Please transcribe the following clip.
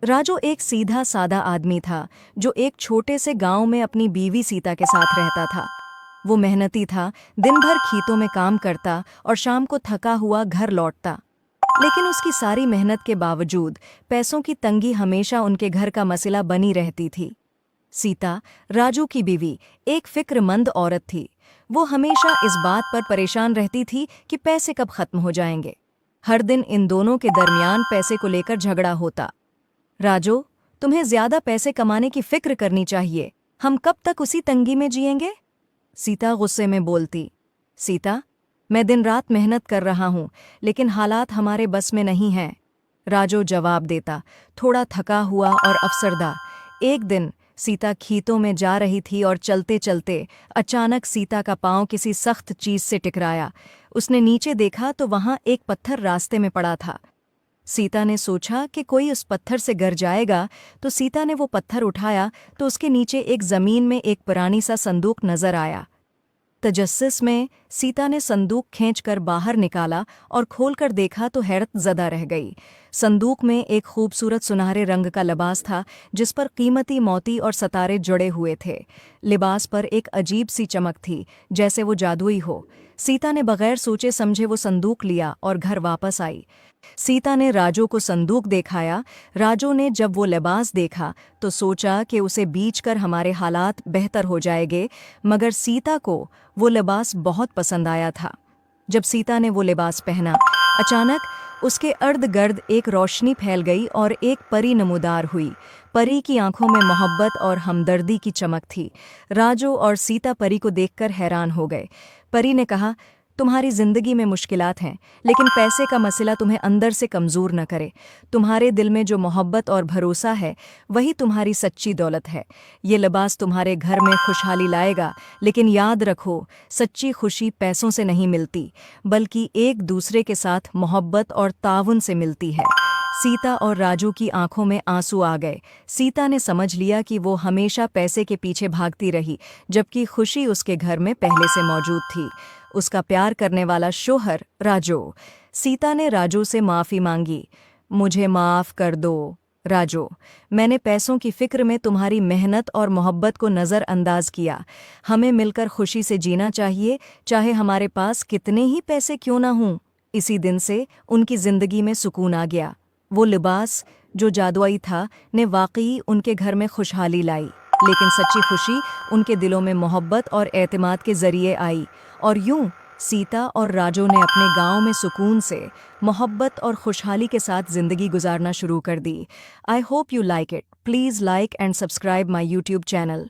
राजू एक सीधा सादा आदमी था जो एक छोटे से गांव में अपनी बीवी सीता के साथ रहता था। वो मेहनती था, दिन भर खेतों में काम करता और शाम को थका हुआ घर लौटता। लेकिन उसकी सारी मेहनत के बावजूद पैसों की तंगी हमेशा उनके घर का मसला बनी रहती थी। सीता, राजू की बीवी, एक फिक्रमंद औरत थी। वो हमेशा इस बात पर परेशान रहती थी कि पैसे कब खत्म हो जाएंगे। हर दिन इन दोनों के दरमियान पैसे को लेकर झगड़ा होता। राजू, तुम्हें ज्यादा पैसे कमाने की फिक्र करनी चाहिए। हम कब तक उसी तंगी में जिएंगे? सीता गुस्से में बोलती। सीता, मैं दिन रात मेहनत कर रहा हूं, लेकिन हालात हमारे बस में नहीं हैं। राजू जवाब देता, थोड़ा थका हुआ और अफसरदा। एक दिन सीता खेतों में जा रही थी और चलते चलते अचानक सीता का पांव किसी सख्त चीज से टकराया। उसने नीचे देखा तो वहां एक पत्थर रास्ते में पड़ा था। सीता ने सोचा कि कोई उस पत्थर से गिर जाएगा, तो सीता ने वो पत्थर उठाया तो उसके नीचे एक जमीन में एक पुरानी सा संदूक नजर आया। तजस्सुस में सीता ने संदूक खींचकर बाहर निकाला और खोलकर देखा तो हैरत ज़दा रह गई। संदूक में एक खूबसूरत सुनहरे रंग का लिबास था जिस पर कीमती मोती और सितारे जुड़े हुए थे। लिबास पर एक अजीब सी चमक थी, जैसे वो जादुई हो। सीता ने बगैर सोचे समझे वो संदूक लिया और घर वापस आई। सीता ने राजू को संदूक दिखाया। राजू ने जब वो लिबास देखा तो सोचा कि उसे बेचकर हमारे हालात बेहतर हो जाएंगे, मगर सीता को वो लिबास बहुत पसंद आया था। जब सीता ने वो लिबास पहना, अचानक उसके अर्द गिर्द एक रोशनी फैल गई और एक परी नमूदार हुई। परी की आंखों में मोहब्बत और हमदर्दी की चमक थी। राजू और सीता परी को देखकर हैरान हो गए। परी ने कहा, तुम्हारी जिंदगी में मुश्किलात हैं, लेकिन पैसे का मसला तुम्हें अंदर से कमज़ोर न करे। तुम्हारे दिल में जो मोहब्बत और भरोसा है, वही तुम्हारी सच्ची दौलत है। ये लिबास तुम्हारे घर में खुशहाली लाएगा, लेकिन याद रखो, सच्ची खुशी पैसों से नहीं मिलती, बल्कि एक दूसरे के साथ मोहब्बत और ताउन से मिलती है। सीता और राजू की आंखों में आंसू आ गए। सीता ने समझ लिया कि वो हमेशा पैसे के पीछे भागती रही, जबकि खुशी उसके घर में पहले से मौजूद थी। उसका प्यार करने वाला शोहर राजू। सीता ने राजू से माफ़ी मांगी। मुझे माफ़ कर दो राजू, मैंने पैसों की फिक्र में तुम्हारी मेहनत और मोहब्बत को नज़रअंदाज किया। हमें मिलकर खुशी से जीना चाहिए, चाहे हमारे पास कितने ही पैसे क्यों ना हों। इसी दिन से उनकी ज़िंदगी में सुकून आ गया। वो लिबास जो जादुई था ने वाकई उनके घर में खुशहाली लाई, लेकिन सच्ची खुशी उनके दिलों में मोहब्बत और एतमाद के जरिए आई। और यूं सीता और राजू ने अपने गांव में सुकून से, मोहब्बत और खुशहाली के साथ ज़िंदगी गुजारना शुरू कर दी। I hope you like it. Please like and subscribe my YouTube channel.